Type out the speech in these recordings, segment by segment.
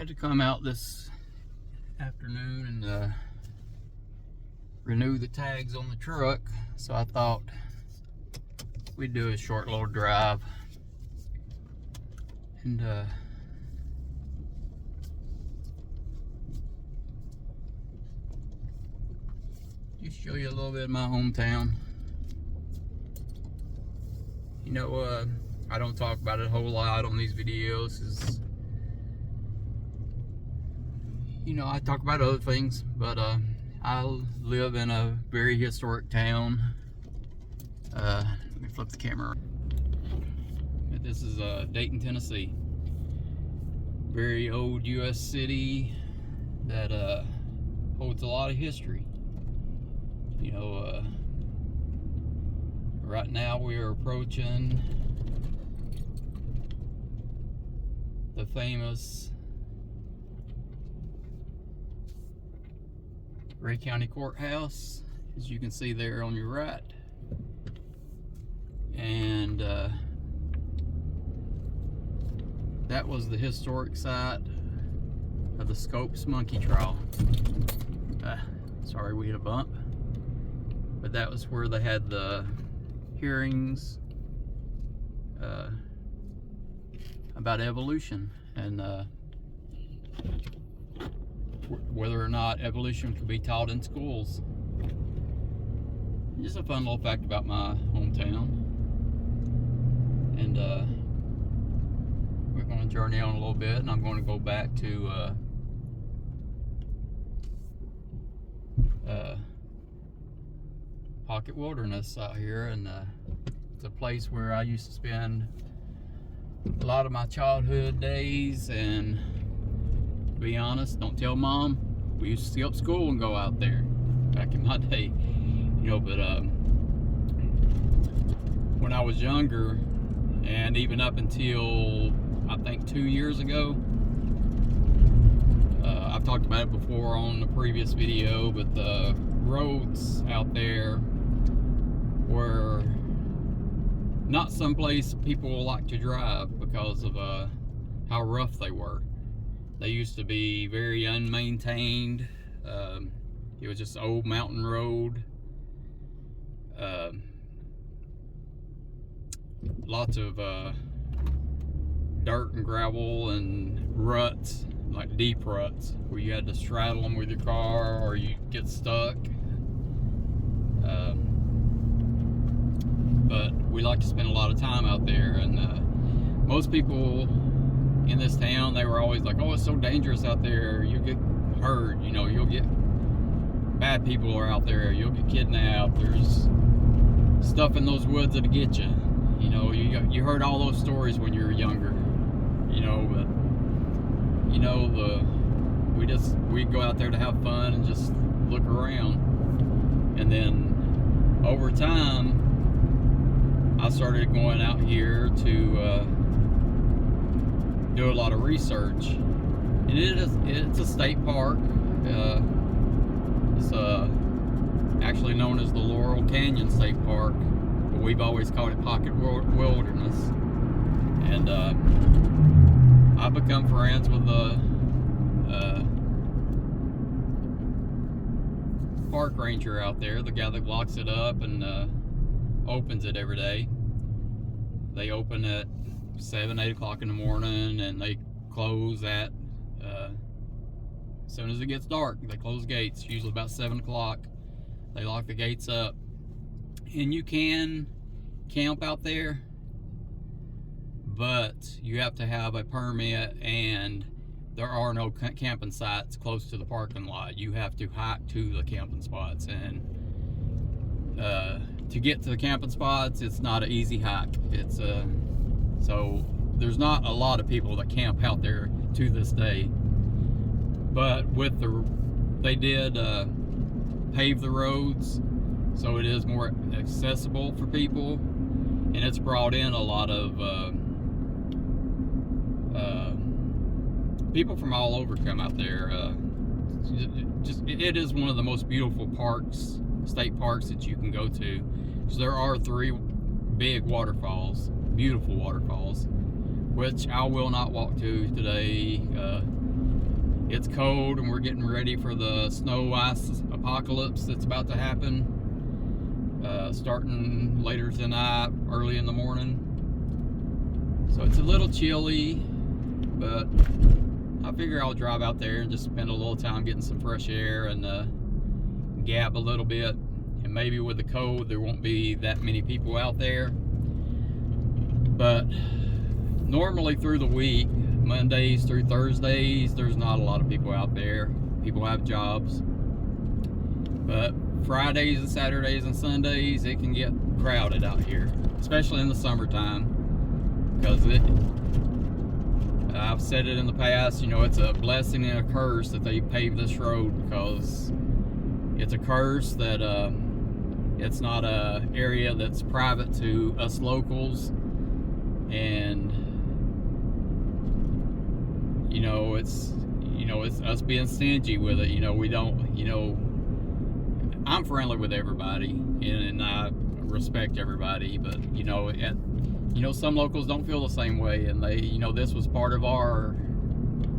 Had to come out this afternoon and renew the tags on the truck, so I thought we'd do a short little drive and just show you a little bit of my hometown. You know, I don't talk about it a whole lot on these videos. You know, I talk about other things, but I live in a very historic town. Let me flip the camera. This is Dayton, Tennessee. Very old U.S. city that holds a lot of history. You know, right now we are approaching the famous Ray County Courthouse, as you can see there on your right. And that was the historic site of the Scopes monkey trial. Sorry, we hit a bump. But that was where they had the hearings about evolution and whether or not evolution could be taught in schools. Just a fun little fact about my hometown. And we're going to journey on a little bit, and I'm going to go back to Pocket Wilderness out here, and it's a place where I used to spend a lot of my childhood days. And to be honest, don't tell Mom, we used to skip school and go out there back in my day, you know. But when I was younger, and even up until I think 2 years ago, I've talked about it before on the previous video, but the roads out there were not someplace people like to drive because of how rough they were. They used to be very unmaintained. It was just old mountain road. Lots of dirt and gravel and ruts, like deep ruts, where you had to straddle them with your car or you get stuck. But we like to spend a lot of time out there, and most people in this town, they were always like, oh, it's so dangerous out there, you'll get hurt, you know, you'll get, bad people are out there, you'll get kidnapped, there's stuff in those woods that'll get you. You know, you heard all those stories when you were younger, you know. But you know, we go out there to have fun and just look around. And then over time, I started going out here to do a lot of research. And it's a state park. It's actually known as the Laurel Canyon State Park, but we've always called it Pocket Wilderness. And I've become friends with the park ranger out there, the guy that locks it up and opens it every day. They open at 7, 8 o'clock in the morning, and they close at as soon as it gets dark. They close gates, usually about 7 o'clock. They lock the gates up, and you can camp out there, but you have to have a permit, and there are no camping sites close to the parking lot. You have to hike to the camping spots, and to get to the camping spots, it's not an easy hike. It's so there's not a lot of people that camp out there to this day. But with they did pave the roads, so it is more accessible for people, and it's brought in a lot of people from all over come out there. It is one of the most beautiful parks, state parks, that you can go to. So there are 3 big waterfalls, beautiful waterfalls, which I will not walk to today. it's cold and we're getting ready for the snow ice apocalypse that's about to happen, starting later tonight, early in the morning. So it's a little chilly, but I figure I'll drive out there and just spend a little time getting some fresh air and gab a little bit. And maybe with the cold there won't be that many people out there, but normally through the week, Mondays through Thursdays, there's not a lot of people out there. People have jobs. But Fridays and Saturdays and Sundays, it can get crowded out here, especially in the summertime, because I've said it in the past, you know, it's a blessing and a curse that they paved this road, because it's a curse that it's not a area that's private to us locals, and it's us being stingy with it. We don't, I'm friendly with everybody and I respect everybody, but some locals don't feel the same way, and they, this was part of our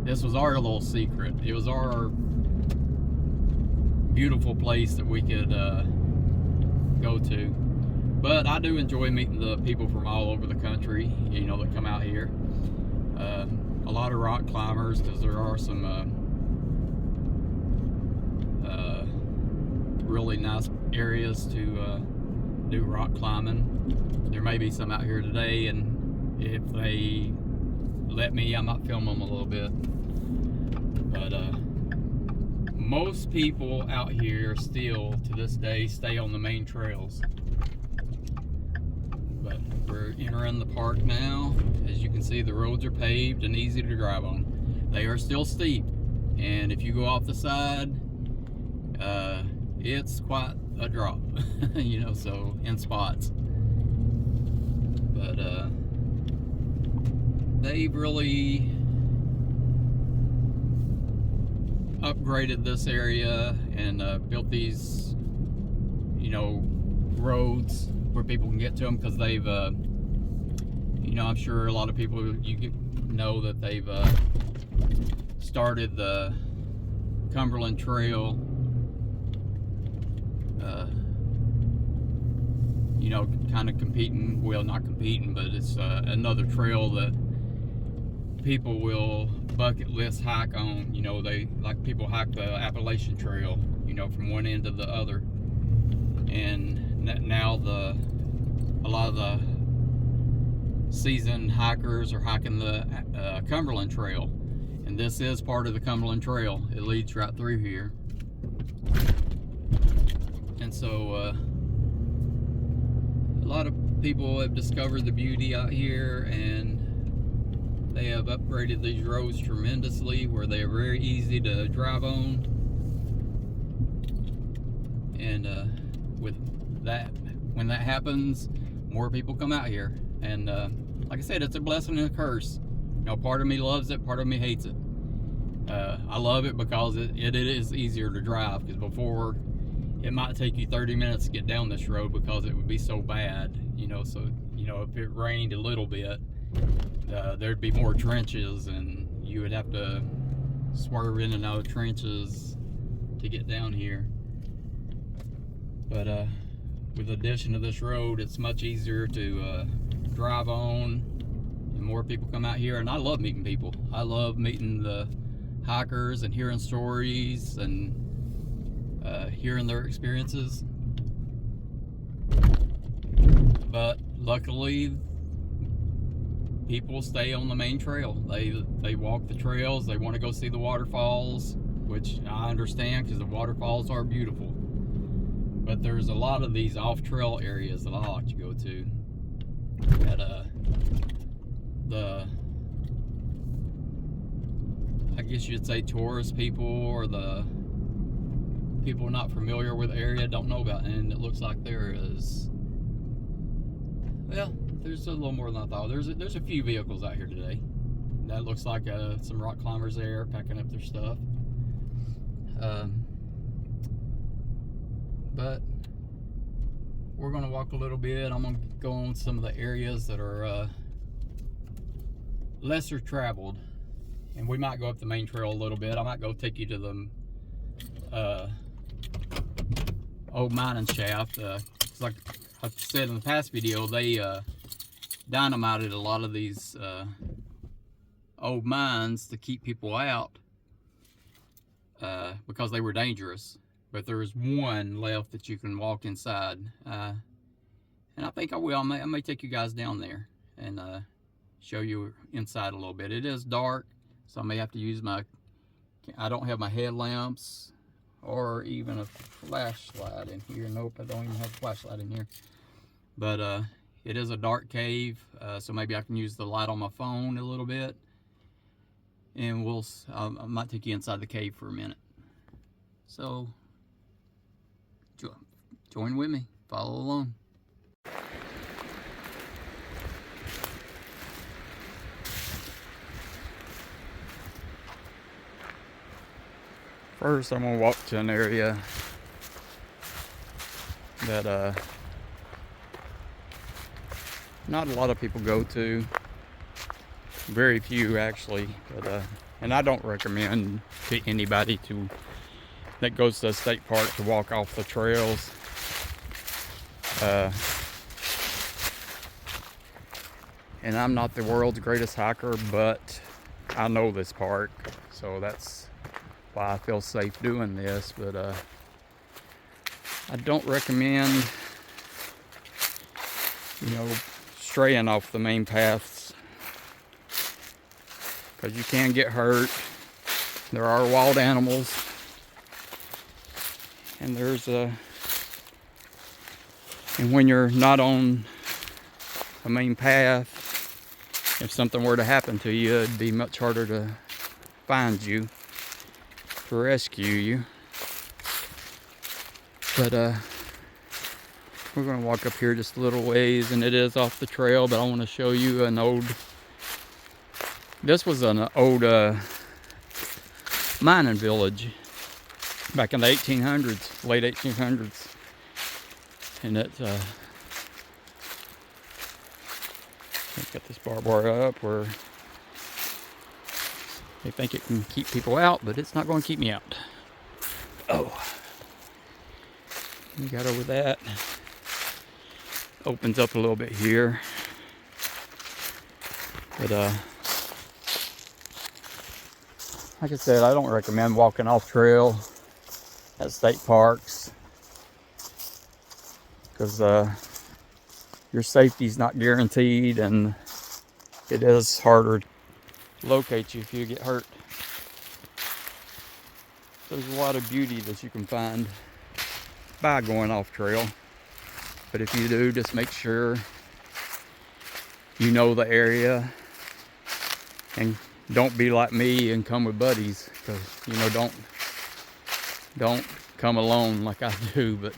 little secret. It was our beautiful place that we could go to. But I do enjoy meeting the people from all over the country, that come out here. A lot of rock climbers, because there are some really nice areas to do rock climbing. There may be some out here today, and if they let me, I might film them a little bit. But most people out here still, to this day, stay on the main trails. But we're entering the park now. As you can see, the roads are paved and easy to drive on. They are still steep, and if you go off the side, it's quite a drop, so in spots. But they've really upgraded this area and built these, roads where people can get to them, because they've, I'm sure a lot of people know that they've started the Cumberland Trail, kind of competing, well, not competing, but it's another trail that people will bucket list hike on. People hike the Appalachian Trail, from one end to the other. And now a lot of the seasoned hikers are hiking the Cumberland Trail, and this is part of the Cumberland Trail. It leads right through here, and so a lot of people have discovered the beauty out here, and they have upgraded these roads tremendously, where they are very easy to drive on. And with that, when that happens, more people come out here. And like I said, it's a blessing and a curse. Part of me loves it, part of me hates it. I love it because it is easier to drive, because before it might take you 30 minutes to get down this road because it would be so bad, so if it rained a little bit, there'd be more trenches, and you would have to swerve in and out of trenches to get down here. But with the addition of this road, it's much easier to drive on, and more people come out here. And I love meeting people. I love meeting the hikers and hearing stories and hearing their experiences. But luckily, people stay on the main trail. They walk the trails. They want to go see the waterfalls, which I understand, because the waterfalls are beautiful. But there's a lot of these off-trail areas that I like to go to. At I guess you'd say tourist people, or the people not familiar with the area, don't know about. And it looks like there is, well, there's a little more than I thought. There's a few vehicles out here today. That looks like some rock climbers there packing up their stuff. But we're gonna walk a little bit. I'm gonna go on some of the areas that are lesser traveled, And we might go up the main trail a little bit. I might go take you to the old mining shaft. Like I said in the past video, they dynamited a lot of these old mines to keep people out because they were dangerous. But there's one left that you can walk inside, and I think I will. I may take you guys down there and show you inside a little bit. It is dark, so I may have to use I don't have my headlamps or even a flashlight in here. Nope, I don't even have a flashlight in here. But it is a dark cave, so maybe I can use the light on my phone a little bit, and I might take you inside the cave for a minute. So join with me, follow along. First, I'm gonna walk to an area that not a lot of people go to. Very few actually, but and I don't recommend to anybody that goes to a state park to walk off the trails. And I'm not the world's greatest hiker, but I know this park, so that's why I feel safe doing this. But I don't recommend, straying off the main paths, because you can get hurt. There are wild animals, and and when you're not on a main path, if something were to happen to you, it'd be much harder to find you, to rescue you. But we're gonna walk up here just a little ways, and it is off the trail, but I want to show you this was an old mining village back in the 1800s, late 1800s. And it's let's get this barbed wire up where they think it can keep people out, but it's not going to keep me out. Oh, we got over that. Opens up a little bit here, but like I said, I don't recommend walking off trail at state parks, because your safety's not guaranteed, and it is harder to locate you if you get hurt. There's a lot of beauty that you can find by going off trail, but if you do, just make sure you know the area, and don't be like me and come with buddies, because don't come alone like I do. But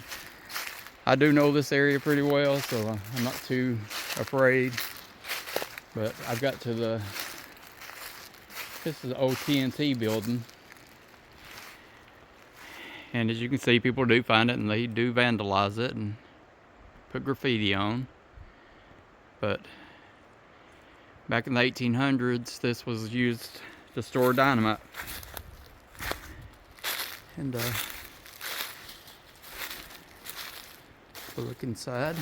I do know this area pretty well, so I'm not too afraid. But I've got to this is the old TNT building. And as you can see, people do find it, and they do vandalize it and put graffiti on. But back in the 1800s, this was used to store dynamite. And look inside.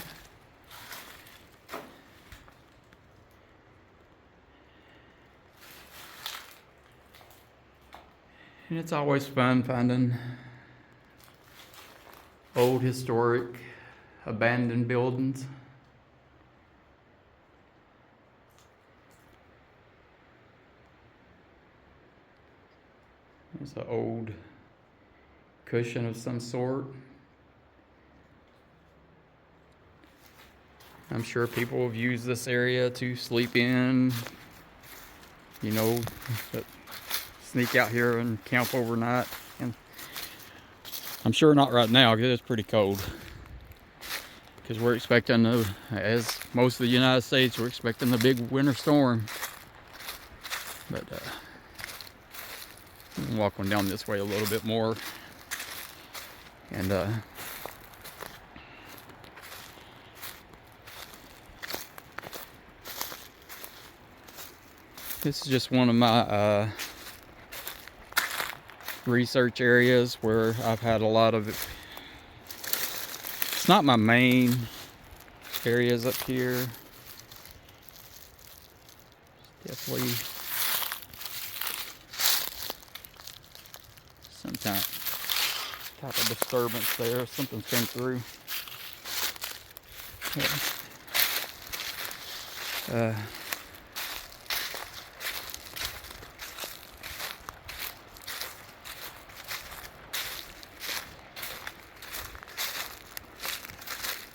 And it's always fun finding old historic abandoned buildings. There's an old cushion of some sort. I'm sure people have used this area to sleep in, sneak out here and camp overnight. And I'm sure not right now, because it's pretty cold. Because we're expecting, as most of the United States, we're expecting a big winter storm. But I'm walking down this way a little bit more. And This is just one of my research areas where I've had a lot of it. It's not my main areas up here. Definitely some type of disturbance there. Something's came through.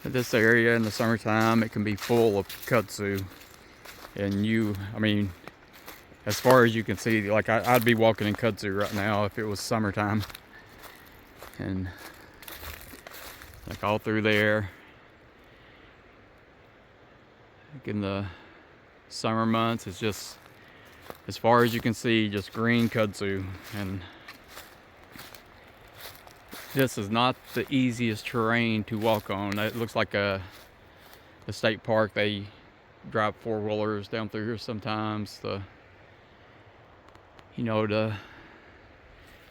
This area in the summertime, it can be full of kudzu, and I mean, as far as you can see, like I'd be walking in kudzu right now if it was summertime, and like all through there. Like in the summer months, it's just, as far as you can see, just green kudzu. And this is not the easiest terrain to walk on. It looks like a state park. They drive four-wheelers down through here sometimes to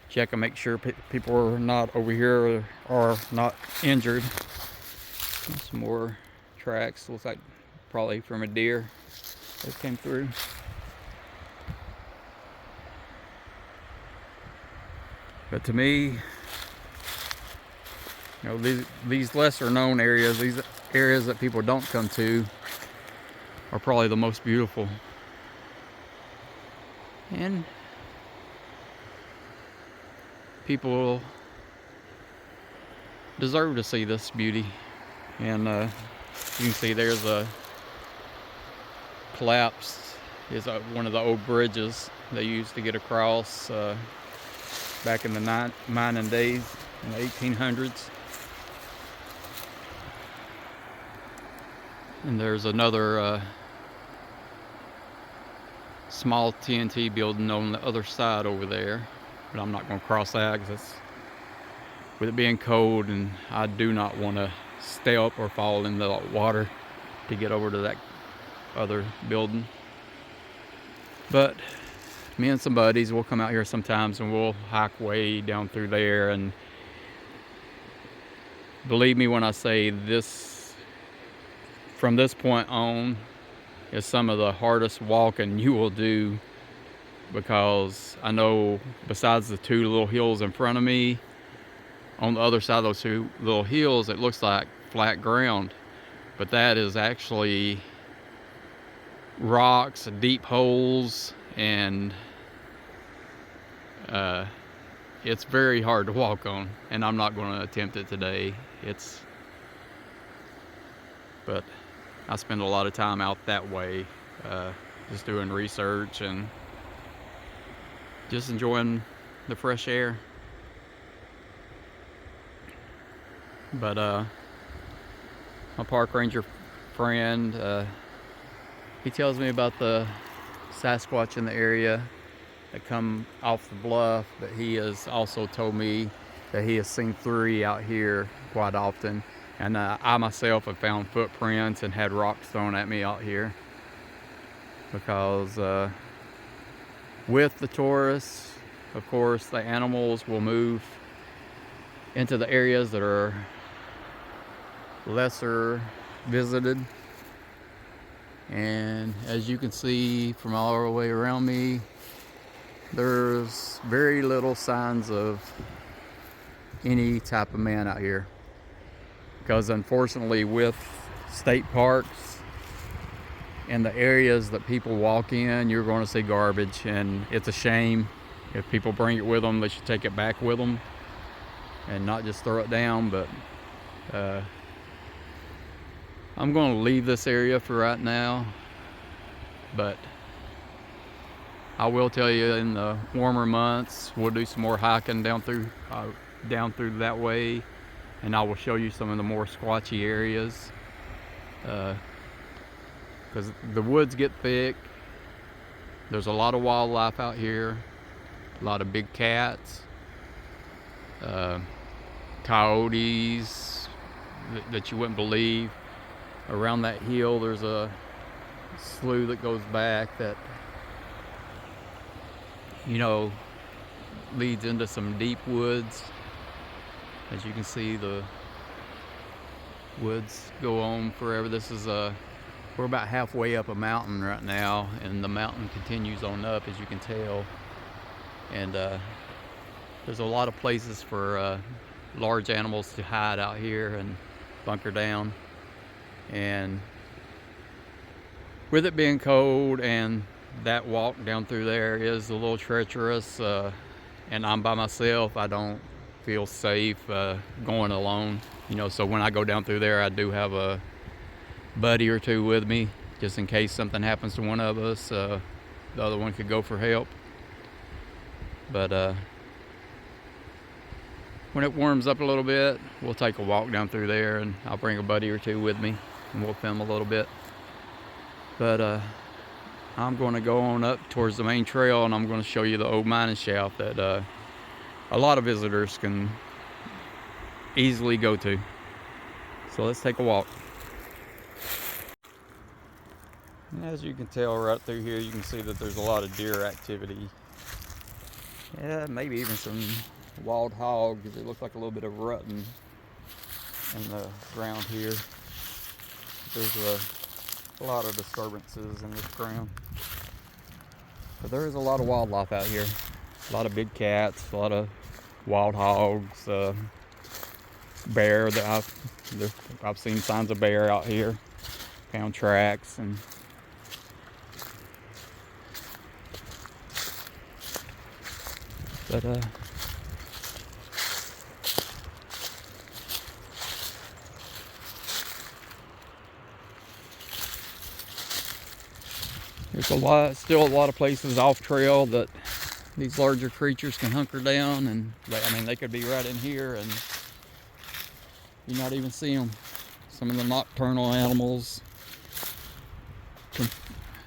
check and make sure people are not over here or not injured. Some more tracks. Looks like probably from a deer that came through. But to me, these lesser known areas, these areas that people don't come to, are probably the most beautiful. And people deserve to see this beauty. And you can see there's a collapsed, is one of the old bridges they used to get across back in the mining days in the 1800s. And there's another small TNT building on the other side over there, but I'm not going to cross that because with it being cold, and I do not want to step or fall in the water to get over to that other building. But me and some buddies will come out here sometimes and we'll hike way down through there, and believe me when I say this, from this point on is some of the hardest walking you will do, because I know besides the two little hills in front of me, on the other side of those two little hills it looks like flat ground, but that is actually rocks, deep holes, and it's very hard to walk on, and I'm not going to attempt it today. But I spend a lot of time out that way, just doing research and just enjoying the fresh air. But my park ranger friend, he tells me about the Sasquatch in the area that come off the bluff, but he has also told me that he has seen 3 out here quite often. And I myself have found footprints and had rocks thrown at me out here, because with the tourists, of course, the animals will move into the areas that are lesser visited. And as you can see from all the way around me, there's very little signs of any type of man out here. Because unfortunately, with state parks and the areas that people walk in, you're going to see garbage, and it's a shame. If people bring it with them, they should take it back with them and not just throw it down. But I'm going to leave this area for right now, but I will tell you, in the warmer months we'll do some more hiking down through that way, and I will show you some of the more squatchy areas, because the woods get thick. There's a lot of wildlife out here, a lot of big cats, coyotes that you wouldn't believe. Around that hill there's a slough that goes back that you know, leads into some deep woods. As you can see, the woods go on forever. This is we're about halfway up a mountain right now, and the mountain continues on up, as you can tell. And there's a lot of places for large animals to hide out here and bunker down. And with it being cold, and that walk down through there is a little treacherous, and I'm by myself, I don't feel safe going alone, you know. So when I go down through there, I do have a buddy or two with me, just in case something happens to one of us. The other one could go for help. But when it warms up a little bit, we'll take a walk down through there, and I'll bring a buddy or two with me, and we'll film a little bit. But I'm going to go on up towards the main trail, and I'm going to show you the old mining shaft that a lot of visitors can easily go to. So let's take a walk. And as you can tell right through here, you can see that there's a lot of deer activity. Yeah, maybe even some wild hogs. It looks like a little bit of rutting in the ground here. There's a lot of disturbances in this ground. But there is a lot of wildlife out here. A lot of big cats, a lot of wild hogs, bear. That I've seen signs of bear out here. Found tracks. And but there's still a lot of places off trail that these larger creatures can hunker down, and they could be right in here and you not even see them. Some of the nocturnal animals can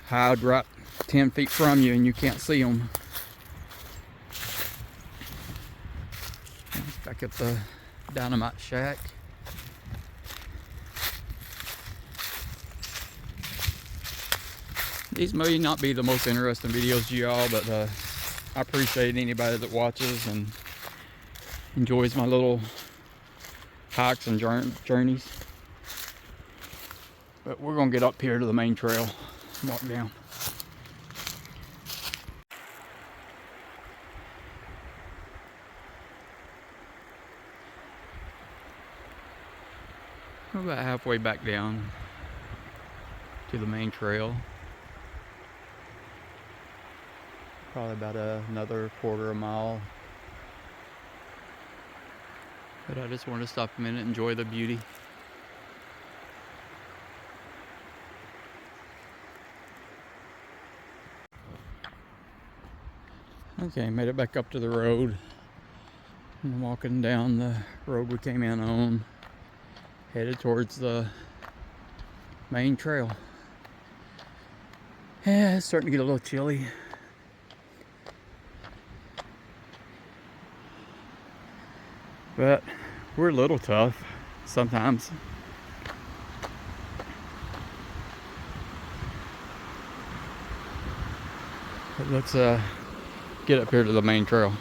hide right 10 feet from you and you can't see them. Back at the dynamite shack. These may not be the most interesting videos to y'all, but I appreciate anybody that watches and enjoys my little hikes and journeys. But we're gonna get up here to the main trail and walk down. We're about halfway back down to the main trail. Probably about another quarter of a mile. But I just want to stop a minute and enjoy the beauty. Okay, made it back up to the road. I'm walking down the road we came in on, headed towards the main trail. Yeah, it's starting to get a little chilly. But we're a little tough sometimes. But let's get up here to the main trail.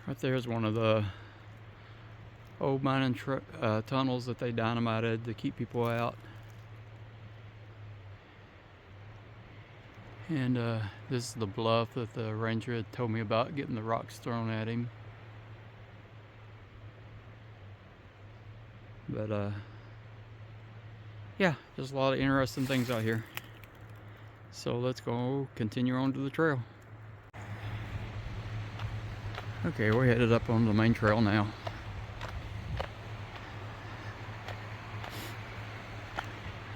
Right there is one of the old mining tunnels that they dynamited to keep people out. And this is the bluff that the ranger had told me about, getting the rocks thrown at him. But yeah, there's a lot of interesting things out here. So let's go continue on to the trail. Okay, we're headed up on the main trail now.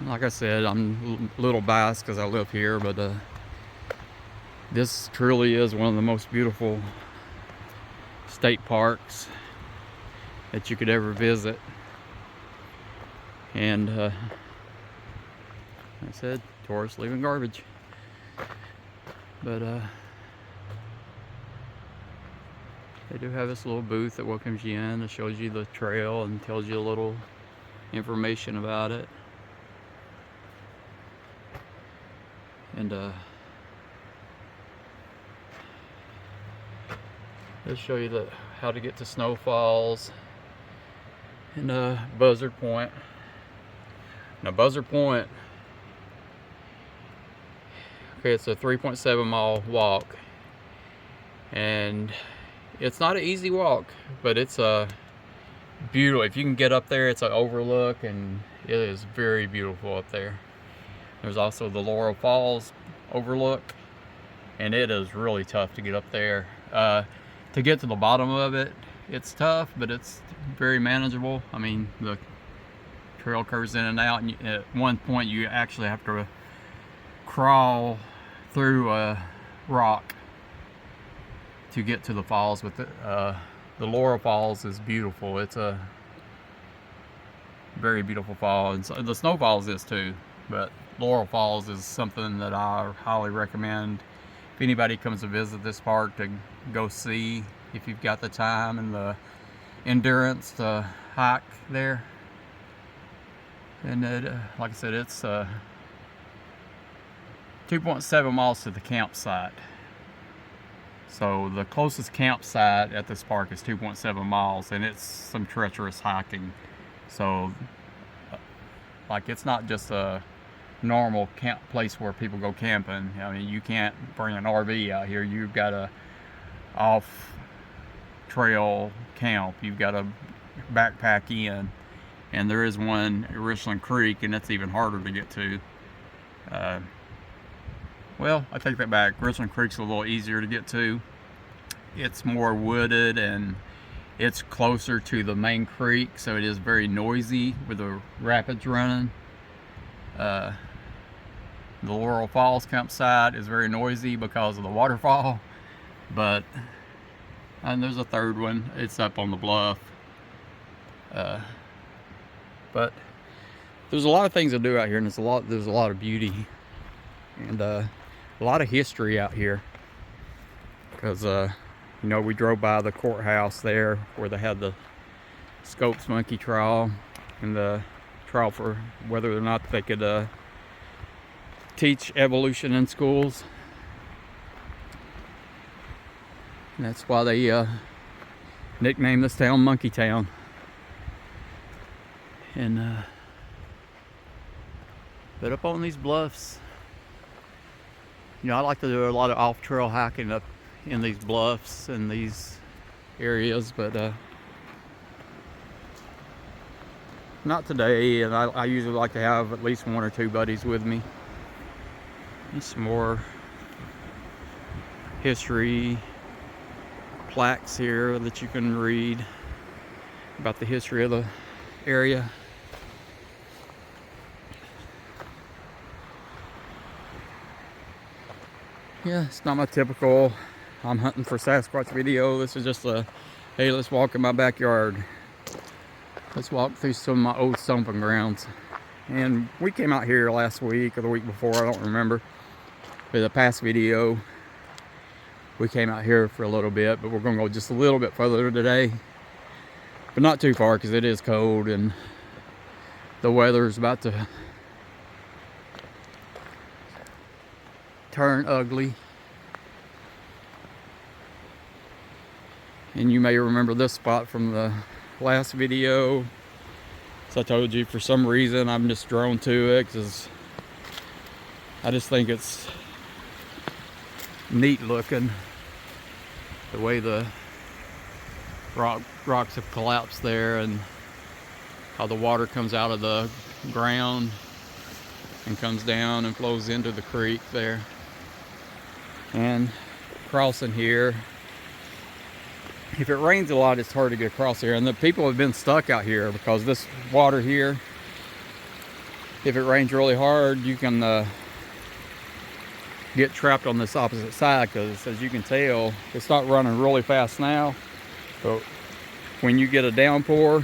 Like I said, I'm a little biased because I live here, but this truly is one of the most beautiful state parks that you could ever visit. And like I said, tourists leaving garbage. But they do have this little booth that welcomes you in, that shows you the trail and tells you a little information about it. And Let's show you how to get to Snow Falls and Buzzard Point. Now Buzzard Point, okay, it's a 3.7 mile walk, and it's not an easy walk, but it's beautiful. If you can get up there, it's an overlook, and it is very beautiful up there. There's also the Laurel Falls overlook, and it is really tough to get up there. To get to the bottom of it, it's tough, but it's very manageable. I mean, the trail curves in and out, and at one point you actually have to crawl through a rock to get to the falls. With the Laurel Falls is beautiful. It's a very beautiful fall, and so the Snow Falls is too, but Laurel Falls is something that I highly recommend if anybody comes to visit this park to go see, if you've got the time and the endurance to hike there. And like I said, it's 2.7 miles to the campsite. So the closest campsite at this park is 2.7 miles, and it's some treacherous hiking. So like, it's not just a normal camp place where people go camping. I mean, you can't bring an RV out here. You've got a off trail camp. You've got to backpack in, and there is one at Richland Creek, and that's even harder to get to. Well, I take that back. Richland Creek's a little easier to get to. It's more wooded, and it's closer to the main creek, so it is very noisy with the rapids running. The Laurel Falls campsite is very noisy because of the waterfall, and there's a third one. It's up on the bluff. But there's a lot of things to do out here, and there's a lot of beauty and a lot of history out here. Because you know, we drove by the courthouse there where they had the Scopes monkey trial, and the trial for whether or not they could teach evolution in schools. And that's why they nicknamed this town Monkey Town. And but up on these bluffs, you know, I like to do a lot of off-trail hiking up in these bluffs and these areas, but not today. And I usually like to have at least one or two buddies with me. And some more history plaques here that you can read about the history of the area. Yeah, it's not my typical I'm hunting for Sasquatch video. This is just a, hey, let's walk in my backyard. Let's walk through some of my old stomping grounds. And we came out here last week or the week before, I don't remember. For the past video, we came out here for a little bit, but we're gonna go just a little bit further today. But not too far, because it is cold and the weather is about to turn ugly. And you may remember this spot from the last video. As I told you, for some reason I'm just drawn to it, because I just think it's neat looking, the way the rocks have collapsed there, and how the water comes out of the ground and comes down and flows into the creek there. And crossing here, if it rains a lot, it's hard to get across here, and the people have been stuck out here because this water here, if it rains really hard, you can get trapped on this opposite side, because as you can tell, it's not running really fast now, but when you get a downpour,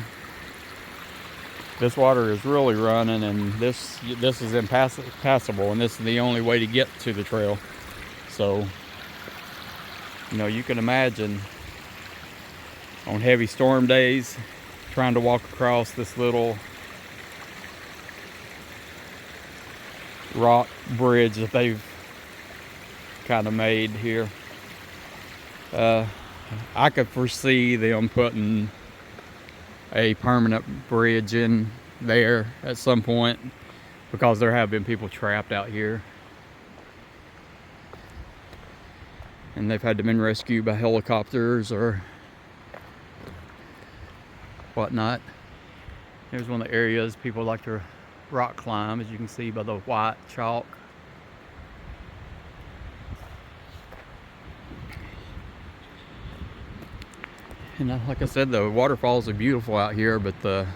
this water is really running, and this is impassable, and this is the only way to get to the trail. So, you know, you can imagine on heavy storm days trying to walk across this little rock bridge that they've kind of made here. I could foresee them putting a permanent bridge in there at some point, because there have been people trapped out here, and they've had to been rescued by helicopters or whatnot. Here's one of the areas people like to rock climb, as you can see by the white chalk. And like I said, the waterfalls are beautiful out here, but the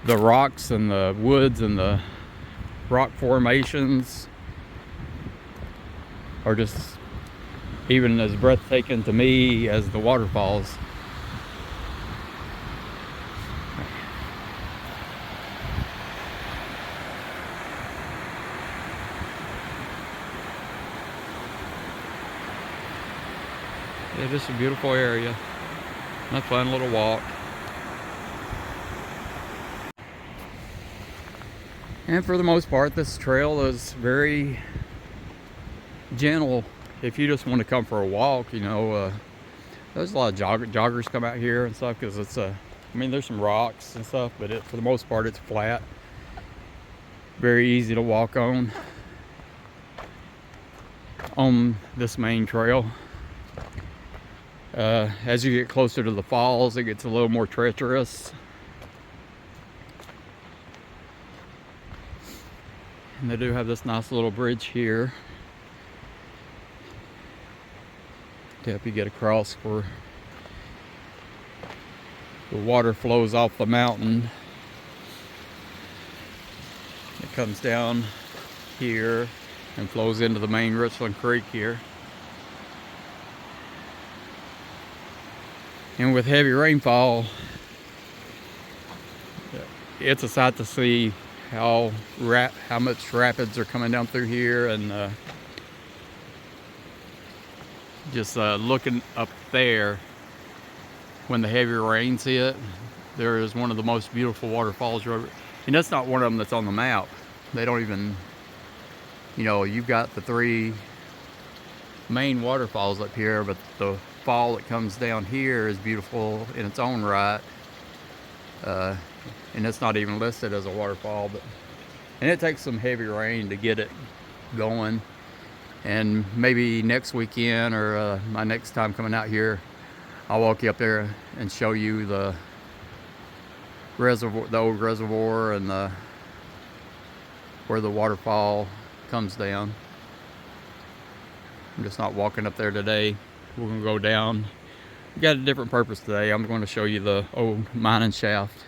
rocks and the woods and the rock formations are just even as breathtaking to me as the waterfalls. It's just a beautiful area. A fun little walk. And for the most part, this trail is very gentle. If you just want to come for a walk, you know, there's a lot of joggers come out here and stuff, because it's I mean, there's some rocks and stuff, but for the most part, it's flat. Very easy to walk on this main trail. As you get closer to the falls, it gets a little more treacherous. And they do have this nice little bridge here to help you get across, where the water flows off the mountain. It comes down here and flows into the main Richland Creek here. And with heavy rainfall, it's a sight to see how much rapids are coming down through here. And just looking up there, when the heavy rains hit, there is one of the most beautiful waterfalls you'll ever, and that's not one of them that's on the map. They don't even, you know, you've got the 3 main waterfalls up here, but the fall that comes down here is beautiful in its own right, and it's not even listed as a waterfall. And it takes some heavy rain to get it going. And maybe next weekend, or my next time coming out here, I'll walk you up there and show you the reservoir, the old reservoir, and where the waterfall comes down. I'm just not walking up there today. We're gonna go down. We got a different purpose today. I'm going to show you the old mining shaft.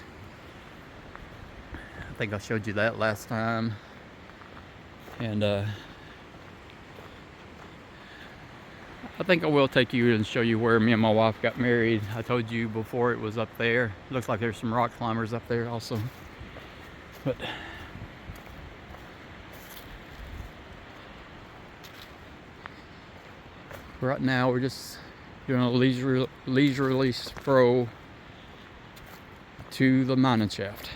I think I showed you that last time. And I think I will take you and show you where me and my wife got married. I told you before it was up there. Looks like there's some rock climbers up there also. But right now we're just doing a leisurely stroll to the mining shaft.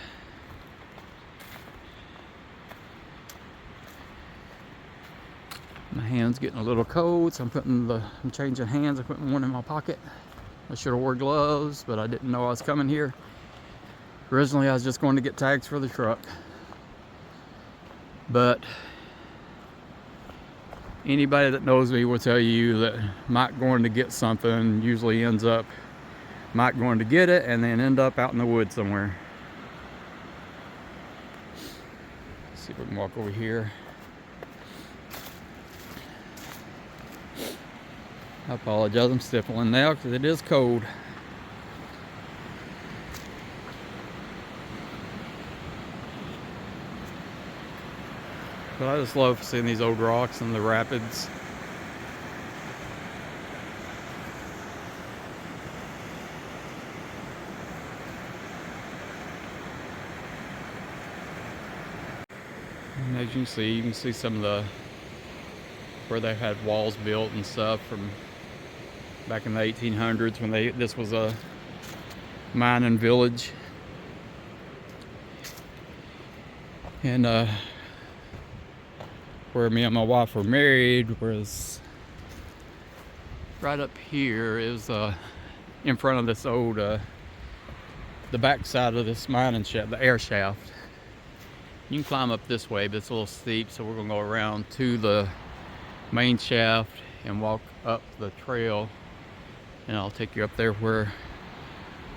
My hand's getting a little cold, so I'm changing hands. I'm putting one in my pocket. I should have wore gloves, but I didn't know I was coming here. Originally, I was just going to get tags for the truck. But anybody that knows me will tell you that Mike going to get something usually ends up Mike going to get it and then end up out in the woods somewhere. Let's see if we can walk over here. I apologize, I'm stippling now because it is cold. But I just love seeing these old rocks and the rapids. And as you can see some of the where they had walls built and stuff from back in the 1800s when this was a mining village. And where me and my wife were married was right up here is in front of this old the back side of this mining shaft, the air shaft. You can climb up this way, but it's a little steep, so we're gonna go around to the main shaft and walk up the trail, and I'll take you up there where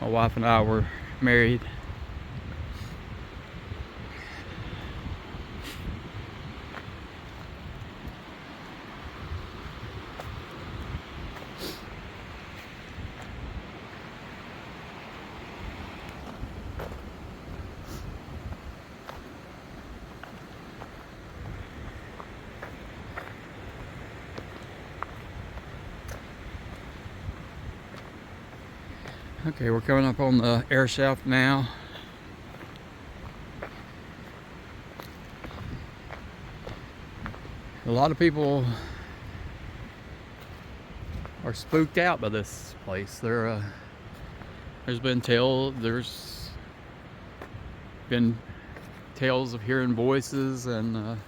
my wife and I were married. Okay, we're coming up on the air shaft now. A lot of people are spooked out by this place. There's been tales of hearing voices and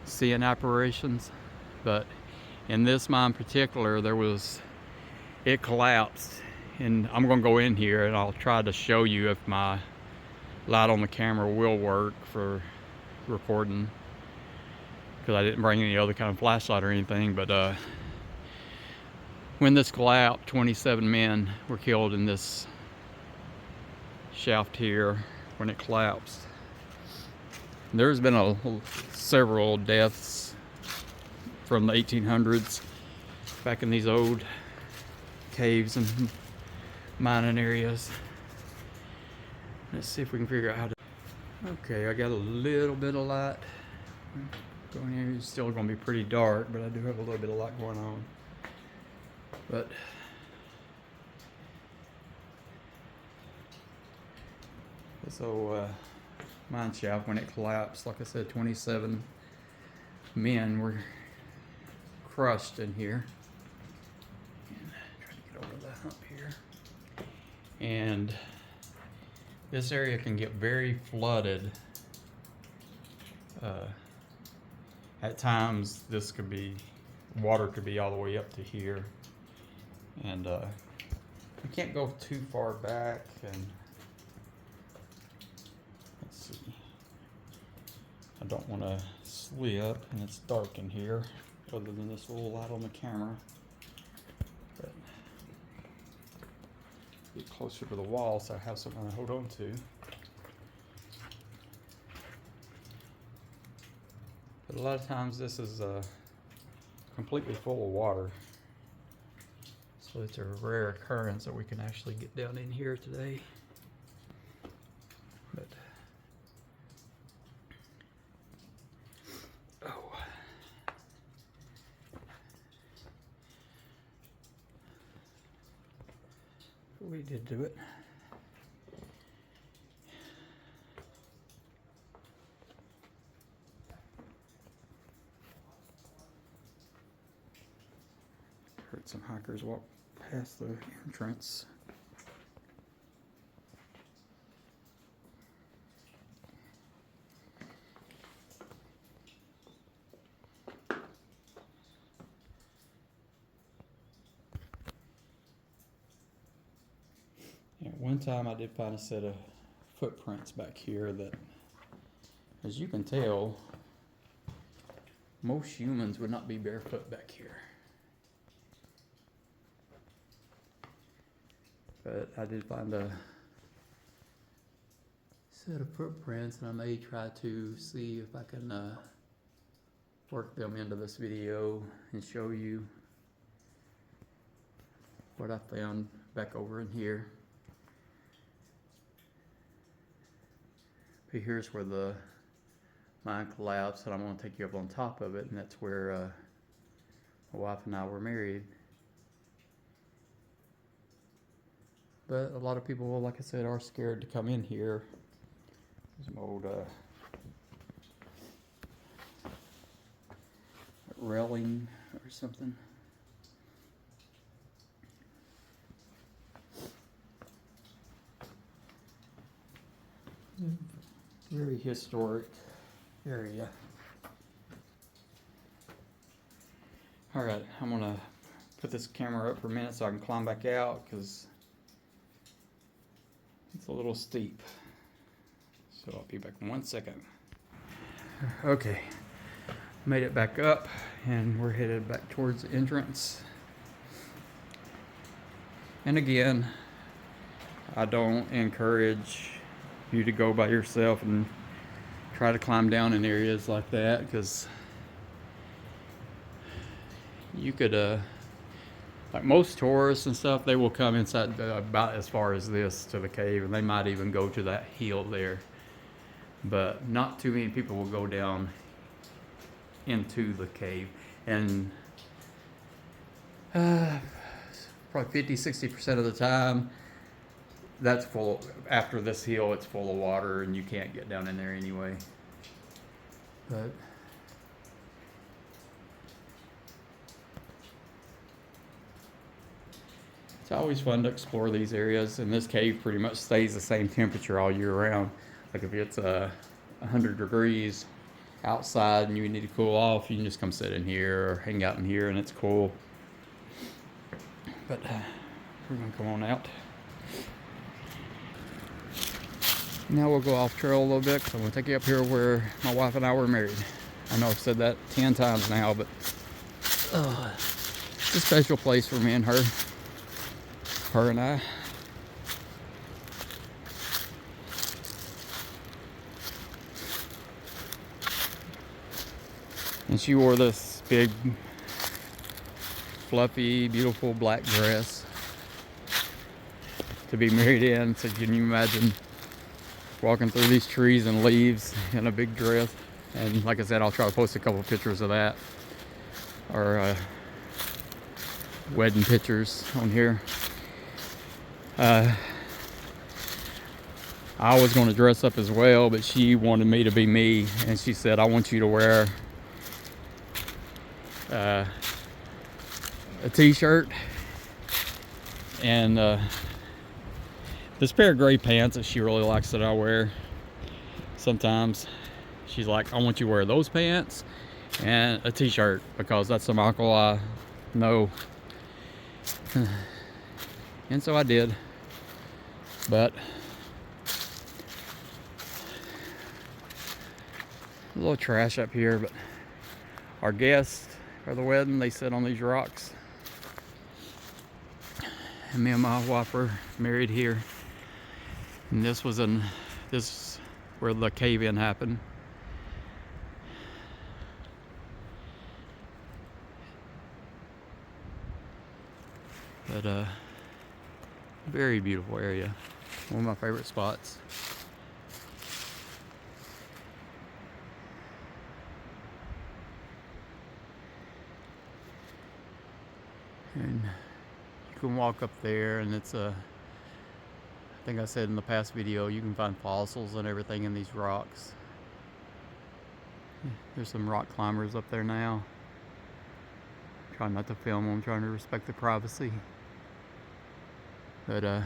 seeing apparitions, but in this mine in particular, it collapsed. And I'm gonna go in here and I'll try to show you if my light on the camera will work for recording, because I didn't bring any other kind of flashlight or anything. But when this collapsed, 27 men were killed in this shaft here when it collapsed. There's been several deaths from the 1800s back in these old caves and mining areas. Let's see if we can figure out how to. Okay, I got a little bit of light going here. It's still going to be pretty dark, but I do have a little bit of light going on. But this old mine shaft, when it collapsed, like I said, 27 men were crushed in here. And try to get over the hump here. And this area can get very flooded. At times, water could be all the way up to here. And you can't go too far back. And let's see. I don't want to slip, and it's dark in here, other than this little light on the camera. But get closer to the wall so I have something to hold on to. But a lot of times this is completely full of water. So it's a rare occurrence that we can actually get down in here today. But we did do it. Heard some hikers walk past the entrance. One time I did find a set of footprints back here that, as you can tell, most humans would not be barefoot back here. But I did find a set of footprints, and I may try to see if I can work them into this video and show you what I found back over in here. But here's where the mine collapsed, and I'm going to take you up on top of it, and that's where my wife and I were married. But a lot of people, like I said, are scared to come in here. Some old railing or something. Very historic area. All right, I'm gonna put this camera up for a minute so I can climb back out because it's a little steep. So I'll be back in 1 second. Okay, made it back up and we're headed back towards the entrance. And again, I don't encourage you to go by yourself and try to climb down in areas like that, because you could like most tourists and stuff, they will come inside about as far as this to the cave, and they might even go to that hill there, but not too many people will go down into the cave. And probably 50-60% of the time that's full. After this hill, it's full of water and you can't get down in there anyway. But it's always fun to explore these areas, and this cave pretty much stays the same temperature all year round. Like if it's 100 degrees outside and you need to cool off, you can just come sit in here or hang out in here and it's cool. But we're gonna come on out. Now we'll go off trail a little bit, because I'm gonna take you up here where my wife and I were married. I know I've said that 10 times now, but it's a special place for me and her and I. And she wore this big, fluffy, beautiful black dress to be married in. So can you imagine walking through these trees and leaves in a big dress? And like I said, I'll try to post a couple of pictures of that, or wedding pictures on here. I was going to dress up as well, but she wanted me to be me, and she said, I want you to wear a t-shirt and this pair of gray pants that she really likes that I wear sometimes. She's like, I want you to wear those pants and a t-shirt, because that's the Michael I know. And so I did. But a little trash up here, but our guests for the wedding, they sit on these rocks. And me and my wife were married here. And this is where the cave-in happened. But very beautiful area. One of my favorite spots. And you can walk up there, and it's I think I said in the past video, you can find fossils and everything in these rocks. There's some rock climbers up there now. Trying not to film them, trying to respect the privacy. But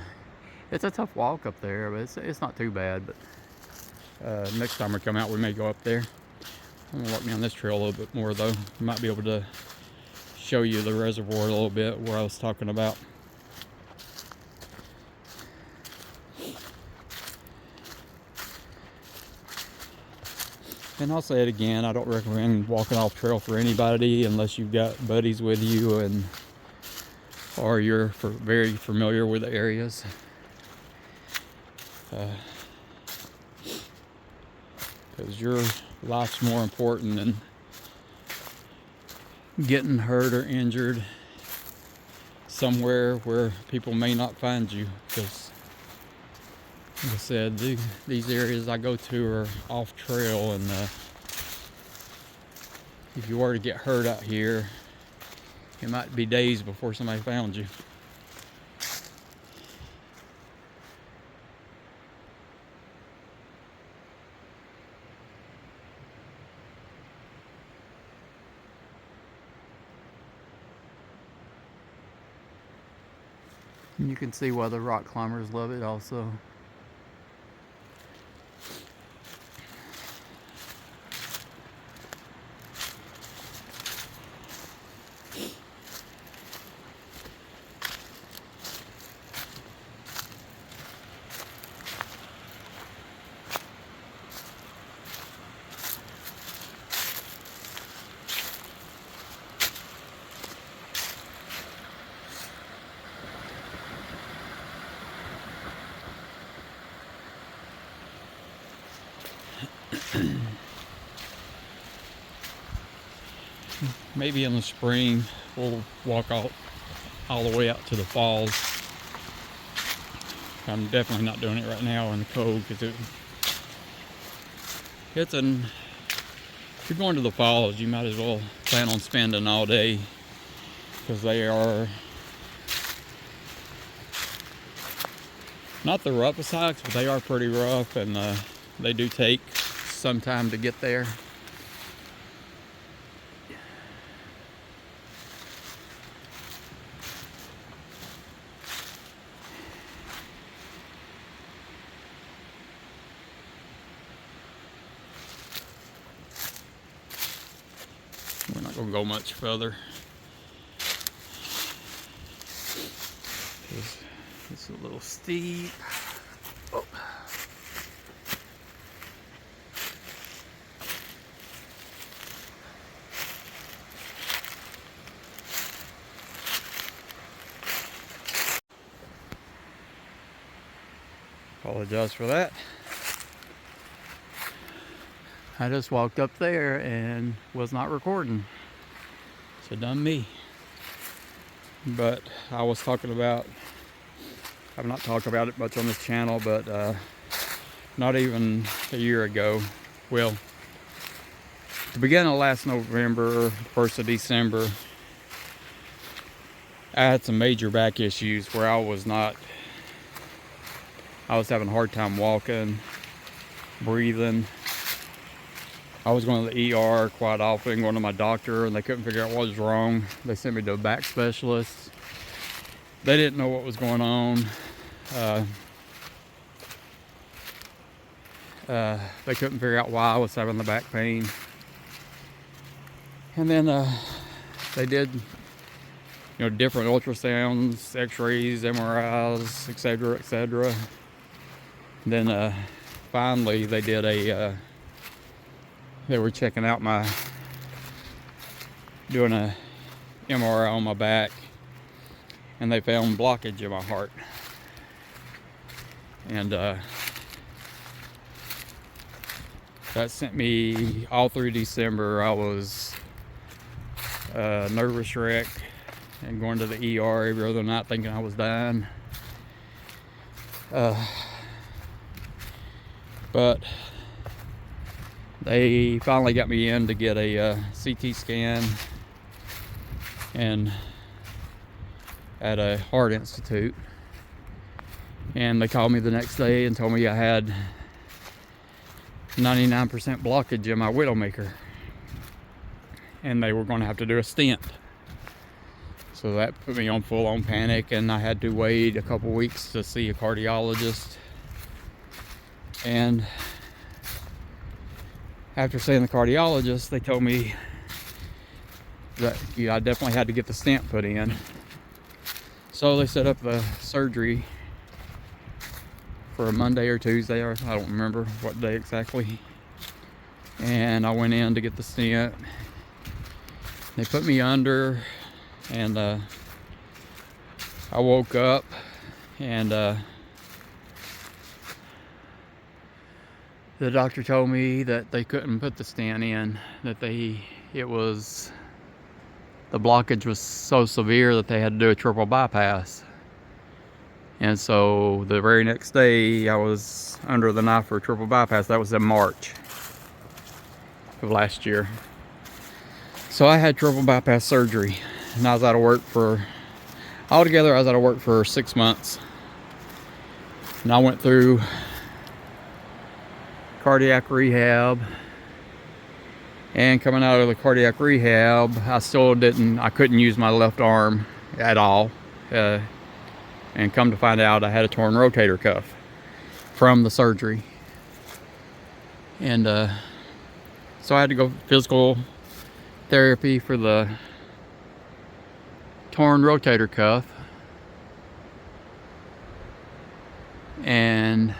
it's a tough walk up there, but it's not too bad. But next time we come out, we may go up there. I'm gonna walk me on this trail a little bit more though. Might be able to show you the reservoir a little bit where I was talking about. And I'll say it again, I don't recommend walking off trail for anybody unless you've got buddies with you or you're very familiar with the areas. Because your life's more important than getting hurt or injured somewhere where people may not find you. Because, like I said, these areas I go to are off trail, and if you were to get hurt out here, it might be days before somebody found you. And you can see why the rock climbers love it also. maybe in the spring we'll walk all the way out to the falls. I'm definitely not doing it right now in the cold because if you're going to the falls, you might as well plan on spending all day, because they are not the roughest hikes, but they are pretty rough, and they do take some time to get there. We're not gonna go much further. It's a little steep. Oh. Apologize for that. I just walked up there and was not recording. So done me. But I was talking about, I've not talked about it much on this channel, but not even a year ago, well, the beginning of last November, 1st of December, I had some major back issues where I was having a hard time walking, breathing. I was going to the ER quite often, going to my doctor, and they couldn't figure out what was wrong. They sent me to a back specialist. They didn't know what was going on. They couldn't figure out why I was having the back pain. And then they did, different ultrasounds, x-rays, MRIs, etc., etc. Then finally they did they were checking out doing a MRI on my back, and they found blockage in my heart. And that sent me all through December. I was nervous wreck and going to the ER every other night thinking I was dying. But they finally got me in to get a CT scan and at a heart institute. And they called me the next day and told me I had 99% blockage in my widowmaker, and they were going to have to do a stent. So that put me on full-on panic, and I had to wait a couple weeks to see a cardiologist. And after seeing the cardiologist, they told me that I definitely had to get the stent put in. So they set up the surgery for a Monday or Tuesday, or I don't remember what day exactly. And I went in to get the stent. They put me under, and I woke up, and the doctor told me that they couldn't put the stent in, that the blockage was so severe that they had to do a triple bypass. And so the very next day I was under the knife for a triple bypass. That was in March of last year. So I had triple bypass surgery, and I was out of work altogether I was out of work for 6 months. And I went through cardiac rehab, and coming out of the cardiac rehab, I couldn't use my left arm at all. And come to find out, I had a torn rotator cuff from the surgery. And so I had to go physical therapy for the torn rotator cuff. And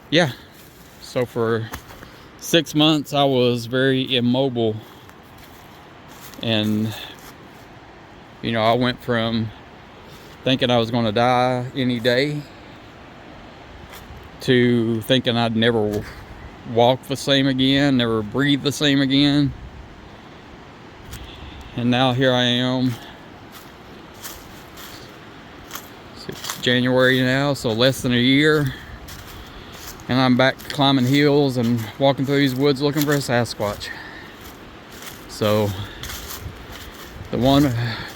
yeah, so for 6 months I was very immobile, and I went from thinking I was going to die any day to thinking I'd never walk the same again, never breathe the same again, And now here I am. It's January now, so less than a year. And I'm back climbing hills and walking through these woods looking for a Sasquatch. So the one,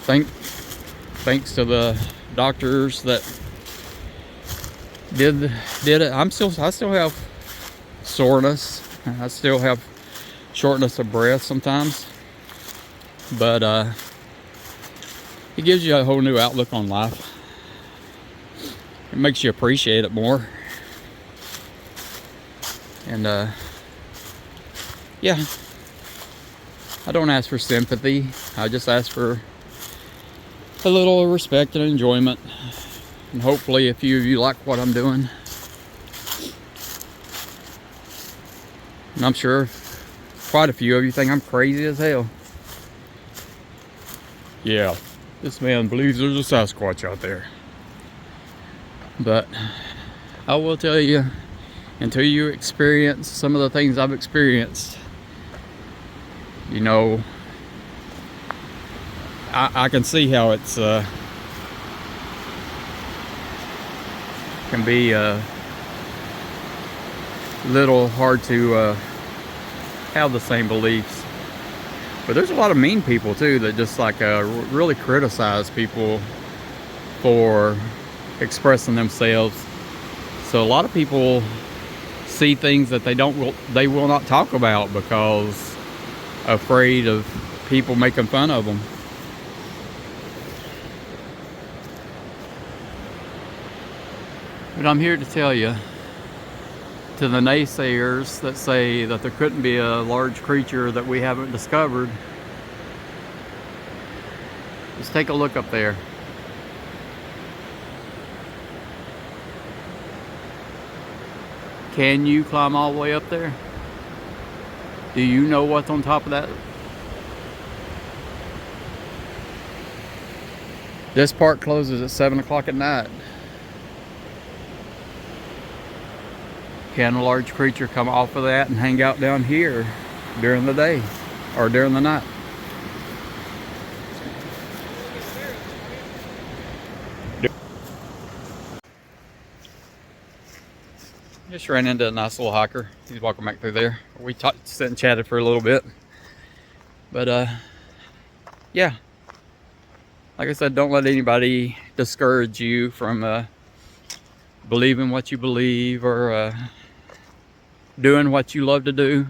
thanks to the doctors that did it. I still have soreness. I still have shortness of breath sometimes, but it gives you a whole new outlook on life. It makes you appreciate it more. And yeah, I don't ask for sympathy. I just ask for a little respect and enjoyment. And hopefully a few of you like what I'm doing. And I'm sure quite a few of you think I'm crazy as hell. Yeah, this man believes there's a Sasquatch out there. But I will tell you, until you experience some of the things I've experienced, you know, I can see how it's can be a little hard to have the same beliefs. But there's a lot of mean people too that just like really criticize people for expressing themselves. So a lot of people see things that they will not talk about because afraid of people making fun of them. But I'm here to tell you, to the naysayers that say that there couldn't be a large creature that we haven't discovered, just take a look up there. Can you climb all the way up there? Do you know what's on top of that? This park closes at 7 o'clock at night. Can a large creature come off of that and hang out down here during the day or during the night? Just ran into a nice little hiker. He's walking back through there. We sat and chatted for a little bit. But yeah, like I said, don't let anybody discourage you from believing what you believe or doing what you love to do.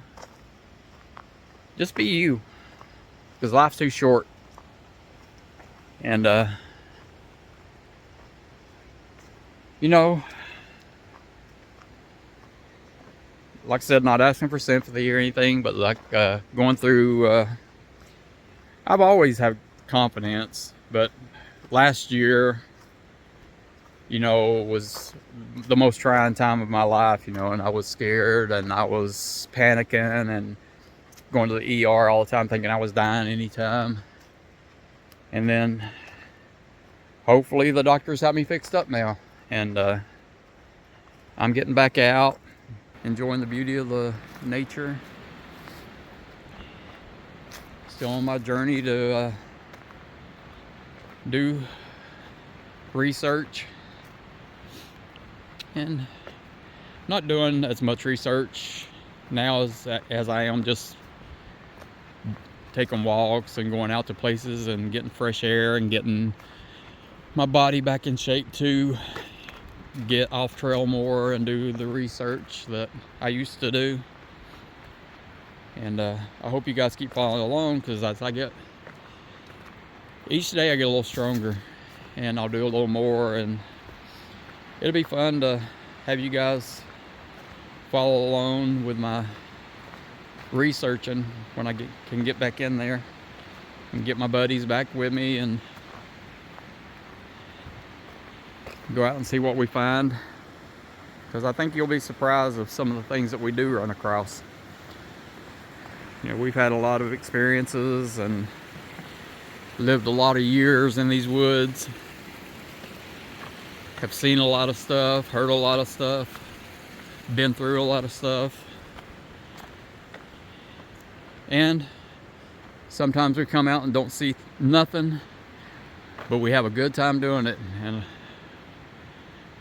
Just be you, because life's too short. And you know, like I said, not asking for sympathy or anything, but like going through I've always had confidence, but last year, you know, was the most trying time of my life, you know, and I was scared and I was panicking and going to the ER all the time thinking I was dying anytime. And then hopefully the doctors have me fixed up now, and I'm getting back out, enjoying the beauty of the nature. Still on my journey to do research, and not doing as much research now as I am just taking walks and going out to places and getting fresh air and getting my body back in shape to get off trail more and do the research that I used to do. And I hope you guys keep following along, because as I get each day I get a little stronger, and I'll do a little more, and it'll be fun to have you guys follow along with my researching when I can get back in there and get my buddies back with me and go out and see what we find, because I think you'll be surprised of some of the things that we do run across. You know, we've had a lot of experiences and lived a lot of years in these woods, have seen a lot of stuff, heard a lot of stuff, been through a lot of stuff, and Sometimes we come out and don't see nothing, but we have a good time doing it. And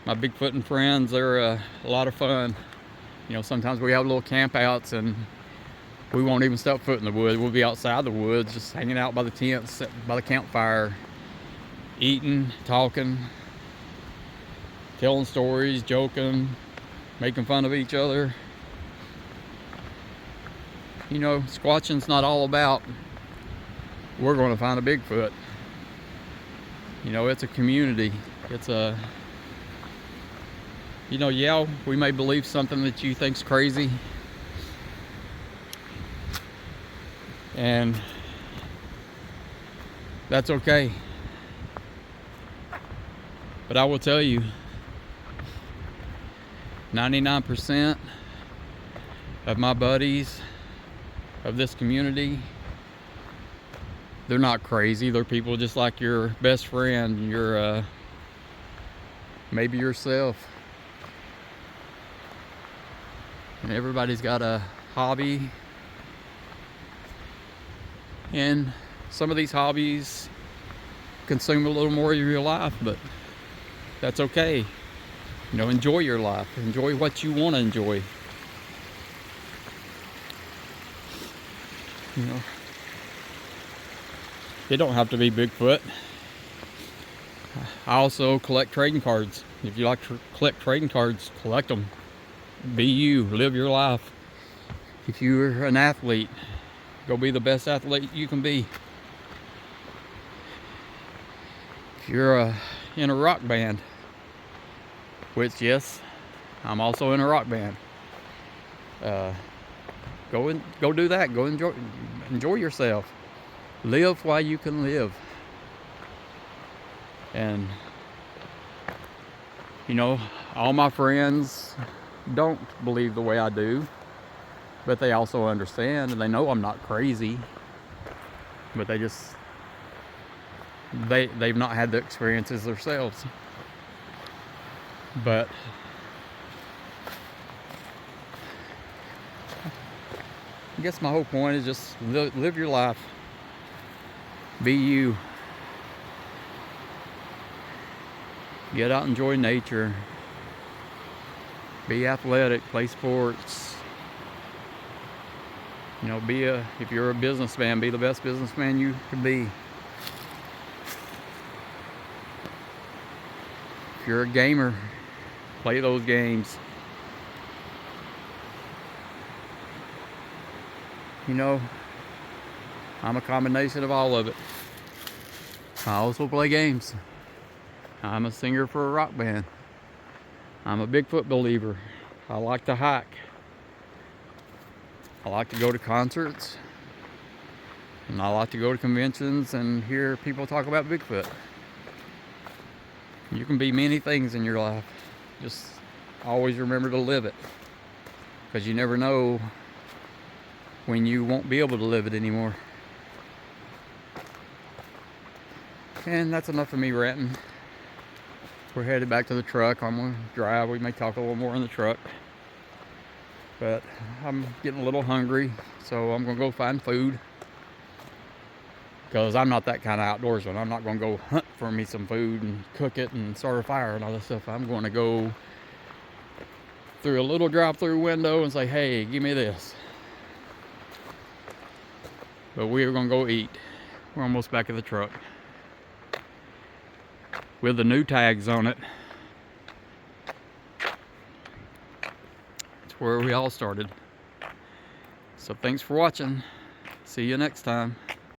my Bigfooting friends, they're a lot of fun. You know, sometimes we have little camp outs and we won't even step foot in the woods. We'll be outside the woods, just hanging out by the tents, by the campfire, eating, talking, telling stories, joking, making fun of each other. You know, squatching's not all about we're going to find a Bigfoot. You know, it's a community. It's a, you know, yeah, we may believe something that you think's crazy, and that's okay. But I will tell you, 99% of my buddies of this community, they're not crazy. They're people just like your best friend, your maybe yourself. And everybody's got a hobby, and some of these hobbies consume a little more of your life, but that's okay. You know, enjoy your life. Enjoy what you want to enjoy. You know, it don't have to be Bigfoot. I also collect trading cards. If you like to collect trading cards, collect them. Be you. Live your life. If you're an athlete, go be the best athlete you can be. If you're in a rock band, which, yes, I'm also in a rock band, go do that. Go enjoy yourself. Live while you can live. And you know, all my friends don't believe the way I do, but they also understand, and they know I'm not crazy, but they've not had the experiences themselves. But I guess my whole point is just live your life. Be you. Get out and enjoy nature. Be athletic, play sports. You know, if you're a businessman, be the best businessman you can be. If you're a gamer, play those games. You know, I'm a combination of all of it. I also play games. I'm a singer for a rock band. I'm a Bigfoot believer. I like to hike. I like to go to concerts. And I like to go to conventions and hear people talk about Bigfoot. You can be many things in your life. Just always remember to live it. Because you never know when you won't be able to live it anymore. And that's enough of me ranting. We're headed back to the truck. I'm going to drive. We may talk a little more in the truck. But I'm getting a little hungry, so I'm going to go find food. Because I'm not that kind of outdoorsman. I'm not going to go hunt for me some food and cook it and start a fire and all that stuff. I'm going to go through a little drive-through window and say, hey, give me this. But we're going to go eat. We're almost back at the truck. With the new tags on it. It's where we all started. So thanks for watching. See you next time.